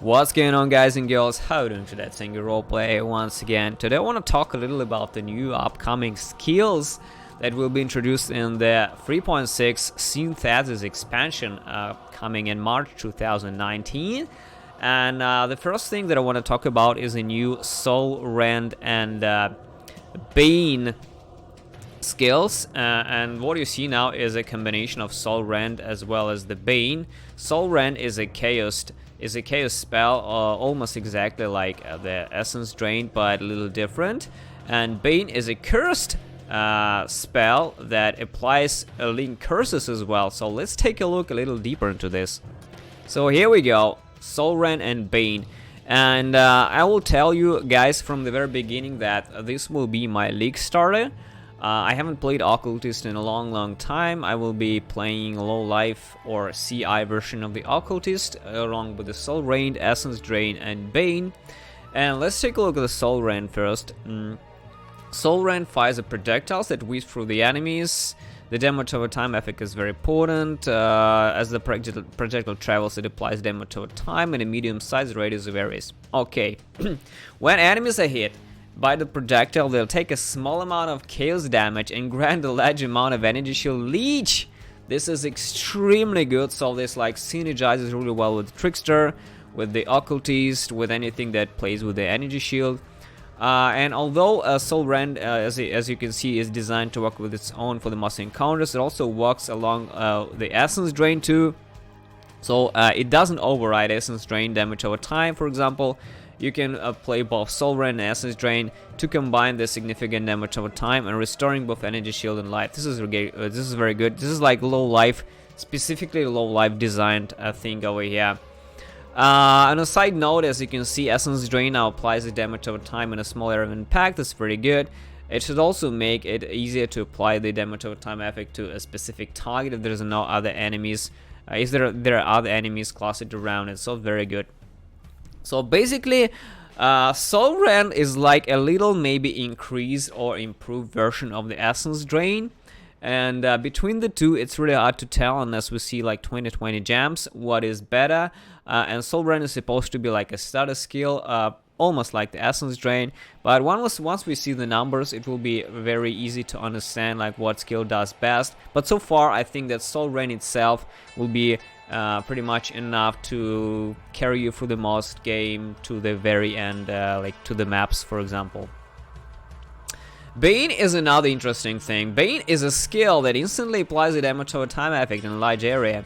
What's going on, guys and girls? How are you doing today? Thank you, roleplay once again. Today I want to talk a little about the new upcoming skills that will be introduced in the 3.6 Synthesis expansion coming in March 2019. And the first thing that I want to talk about is a new Soulrend and Bane skills, and what you see now is a combination of Soulrend as well as the Bane. Soulrend is a chaos spell, almost exactly like the Essence Drain, but a little different. And Bane is a cursed spell that applies link curses as well. So let's take a look a little deeper into this. So here we go, Soulrend and Bane. And I will tell you guys from the very beginning that this will be my league starter. I haven't played Occultist in a long time. I will be playing low life or CI version of the Occultist along with the Soulrend, Essence Drain, and Bane. And let's take a look at the Soulrend first. Soulrend fires projectiles that whiz through the enemies. The damage over time effect is very potent. As the projectile travels, it applies damage over time and a medium size radius varies. Okay, when enemies are hit by the projectile, they'll take a small amount of chaos damage and grant a large amount of energy shield leech. This is extremely good, so this like synergizes really well with Trickster, with the Occultist, with anything that plays with the energy shield. And although Soulrend, as you can see, is designed to work with its own for the most encounters, it also works along the Essence Drain too. So it doesn't override Essence Drain damage over time, for example. You can play both Soulrend and Essence Drain to combine the significant damage over time and restoring both energy shield and life. This is very good. This is like low life, specifically low life designed thing over here. On a side note, as you can see, Essence Drain now applies the damage over time in a small area of impact. That's pretty good. It should also make it easier to apply the damage over time effect to a specific target if there's no other enemies. If there are other enemies clustered around it, so very good. So basically, Soulrend is like a little maybe increased or improved version of the Essence Drain. And between the two, it's really hard to tell unless we see like 20 gems what is better. And Soulrend is supposed to be like a starter skill, almost like the Essence Drain. But once we see the numbers, it will be very easy to understand like what skill does best. But so far, I think that Soulrend itself will be pretty much enough to carry you through the most game to the very end, like to the maps, for example. Bane is another interesting thing. Bane is a skill that instantly applies the damage over time effect in a large area.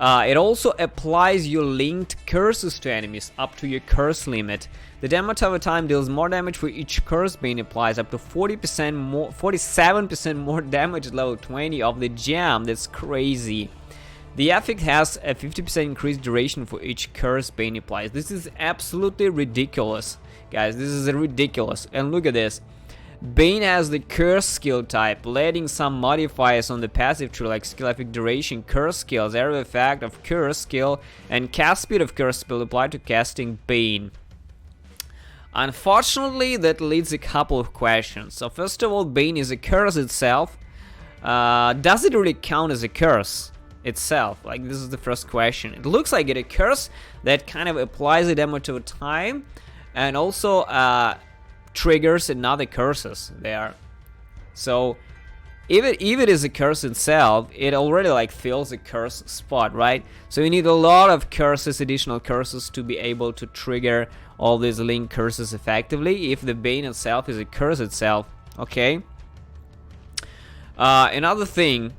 It also applies your linked curses to enemies up to your curse limit. The damage over time deals more damage for each curse Bane applies, up to 47% more damage at level 20 of the gem. That's crazy. The effect has a 50% increased duration for each curse Bane applies. This is absolutely ridiculous, guys. This is ridiculous. And look at this. Bane has the curse skill type, letting some modifiers on the passive tree like skill effect duration, curse skills, area effect of curse skill, and cast speed of curse spell apply to casting Bane. Unfortunately, that leads a couple of questions. So first of all, Bane is a curse itself. Does it really count as a curse itself? Like, this is the first question. It looks like it's a curse that kind of applies the damage over time and also triggers another curses there. So if it is a curse itself, it already like fills a curse spot, right? So you need a lot of curses, additional curses, to be able to trigger all these link curses effectively if the Bane itself is a curse itself. Okay. Another thing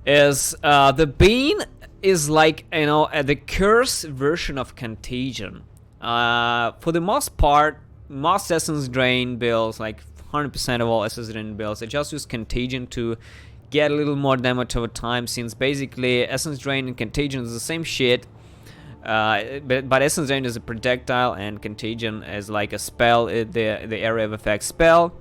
is the Bane is like, you know, the curse version of Contagion. For the most part, most Essence Drain builds, like 100% of all Essence Drain builds, they just use Contagion to get a little more damage over time, since basically Essence Drain and Contagion is the same shit. But Essence Drain is a projectile and Contagion is like a spell, the area of effect spell.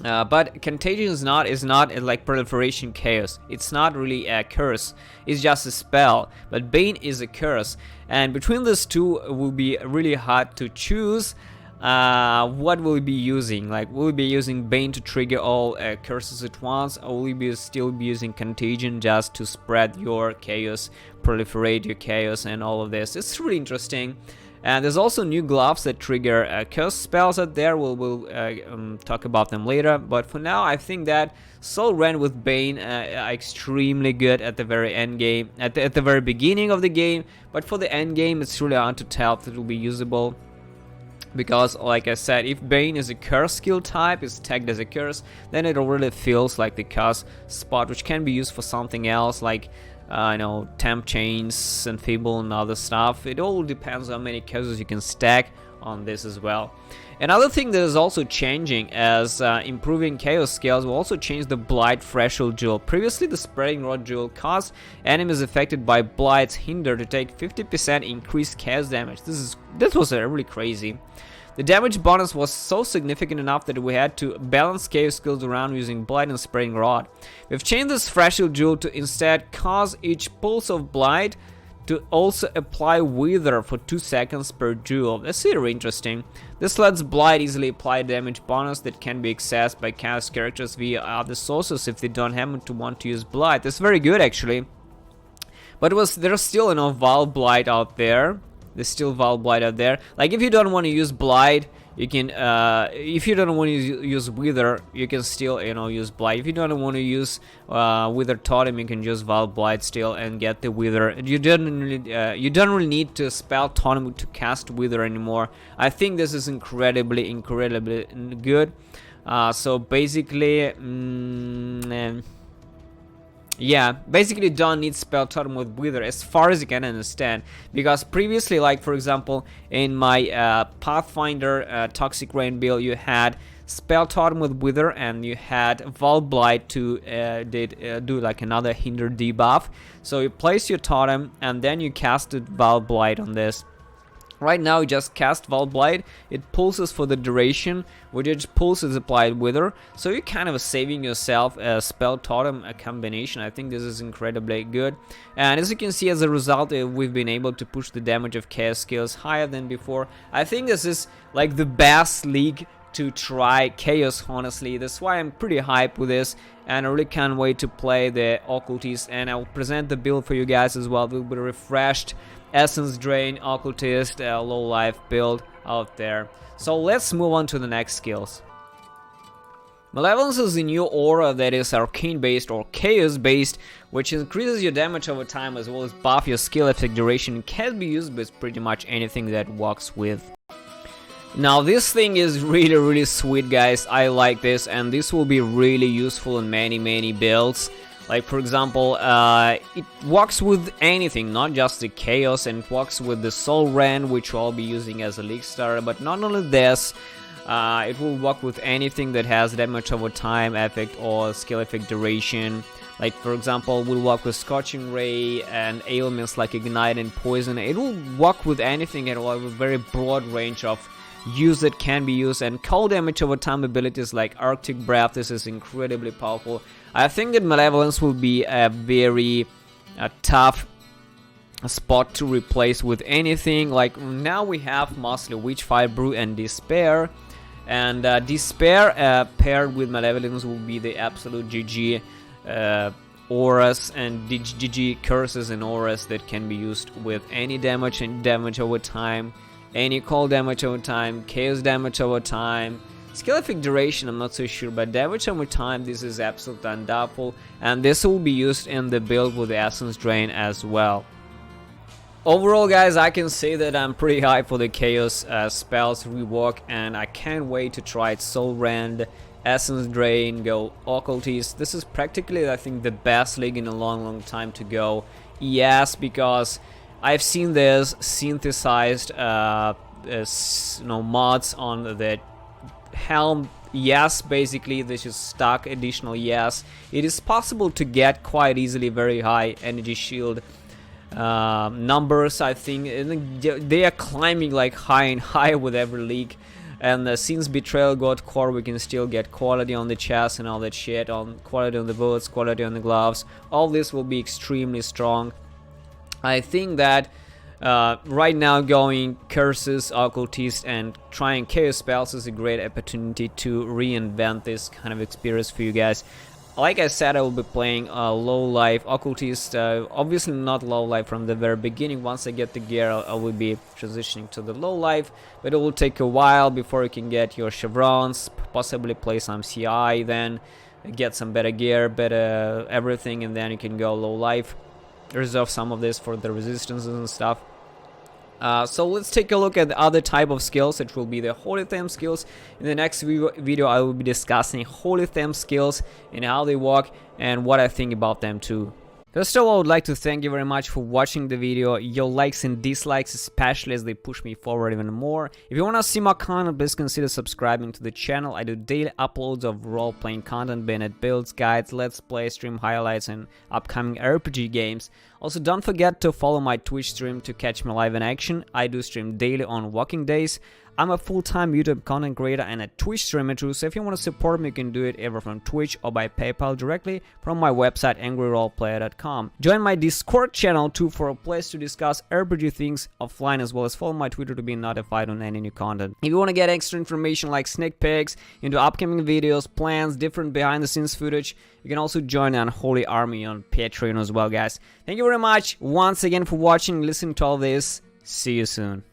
But Contagion is not like Proliferation Chaos. It's not really a curse. It's just a spell. But Bane is a curse, and between these two, it will be really hard to choose. what will we be using? Like, will we be using Bane to trigger all curses at once, or will we still be using Contagion just to spread your chaos, proliferate your chaos, and all of this? It's really interesting. And there's also new gloves that trigger curse spells out there. We'll talk about them later. But for now, I think that Soulrend with Bane are extremely good at the very end game, at the very beginning of the game. But for the end game, it's really hard to tell if it will be usable. Because, like I said, if Bane is a curse skill type, is tagged as a curse, then it already feels like the curse spot, which can be used for something else, like temp chains, enfeeble, and other stuff. It all depends on how many curses you can stack on this as well. Another thing that is also changing as improving chaos skills will also change the Blight threshold jewel. Previously, the spreading rod jewel caused enemies affected by Blight's hinder to take 50% increased chaos damage. This was really crazy. The damage bonus was so significant enough that we had to balance chaos skills around using Blight and spreading rod. We've changed this threshold jewel to instead cause each pulse of Blight to also apply Wither for 2 seconds per jewel. That's really interesting. This lets Blight easily apply damage bonus that can be accessed by chaos characters via other sources if they don't happen to want to use Blight. That's very good actually. But there's still Val Blight out there. There's still Val Blight out there. Like, if you don't want to use Blight, you can, if you don't want to use Wither, you can still, use Blight. If you don't want to use Wither Totem, you can use Val Blight still and get the Wither. You don't really need to spell Totem to cast Wither anymore. I think this is incredibly good. So basically, yeah, basically don't need spell totem with Wither as far as you can understand, because previously, like for example in my Pathfinder Toxic Rain build, you had spell totem with Wither and you had Val Blight to do like another hinder debuff. So you place your totem and then you casted Val Blight on this. Right now you just cast Val Blight, it pulses for the duration, which each pulse is applied Wither, so you're kind of saving yourself a spell totem combination. I think this is incredibly good, and as you can see, as a result, we've been able to push the damage of chaos skills higher than before. I think this is like the best league to try chaos, honestly. That's why I'm pretty hyped with this, and I really can't wait to play the Occultist, and I'll present the build for you guys as well. It will be refreshed Essence Drain Occultist low life build out there. So let's move on to the next skills. Malevolence is a new aura that is arcane based or chaos based, which increases your damage over time as well as buff your skill effect duration. It can be used with pretty much anything that works with. Now this thing is really sweet, guys. I like this, and this will be really useful in many builds. Like for example, it works with anything, not just the chaos, and it works with the Soulrend, which I'll be using as a league starter. But not only this, it will work with anything that has damage over time effect or skill effect duration. Like for example, will work with Scorching Ray and ailments like Ignite and Poison. It will work with anything and will have a very broad range of use that can be used, and cold damage over time abilities like Arctic Breath. This is incredibly powerful. I think that Malevolence will be a very tough spot to replace with anything. Like now we have mostly Witchfire Brew and Despair, and Despair paired with Malevolence will be the absolute GG auras and GG curses and auras that can be used with any damage and damage over time, any cold damage over time, chaos damage over time. Skill effect duration, I'm not so sure, but damage over time, this is absolutely undoubtful, and this will be used in the build with the Essence Drain as well. Overall, guys, I can say that I'm pretty hyped for the Chaos spells rework, and I can't wait to try it. Soulrend, Essence Drain, go Occultist. This is practically, I think, the best league in a long time to go. Yes, because I've seen this synthesized mods on the helm. Yes, basically this is stock additional. Yes, it is possible to get quite easily very high energy shield numbers. I think they are climbing like high and high with every league, and since Betrayal got core, we can still get quality on the chest and all that shit, on quality on the boots, quality on the gloves. All this will be extremely strong. I think that Right now, going curses, occultist, and trying chaos spells is a great opportunity to reinvent this kind of experience for you guys. Like I said, I will be playing low life occultist, obviously not low life from the very beginning. Once I get the gear, I will be transitioning to the low life, but it will take a while before you can get your chevrons, possibly play some CI, then get some better gear, better everything, and then you can go low life. Reserve some of this for the resistances and stuff. So let's take a look at the other type of skills, which will be the Holy Theme skills. In the next video I will be discussing Holy Theme skills and how they work and what I think about them too. First of all, I would like to thank you very much for watching the video. Your likes and dislikes especially, as they push me forward even more. If you want to see more content, please consider subscribing to the channel. I do daily uploads of role-playing content, be it builds, guides, let's play, stream highlights, and upcoming RPG games. Also, don't forget to follow my Twitch stream to catch me live in action. I do stream daily on working days. I'm a full-time YouTube content creator and a Twitch streamer too, so if you want to support me, you can do it either from Twitch or by PayPal directly from my website angryroleplayer.com. Join my Discord channel too for a place to discuss RPG things offline, as well as follow my Twitter to be notified on any new content. If you want to get extra information like sneak peeks into upcoming videos, plans, different behind-the-scenes footage, you can also join the Unholy Army on Patreon as well, guys. Thank you very much once again for watching and listening to all this. See you soon.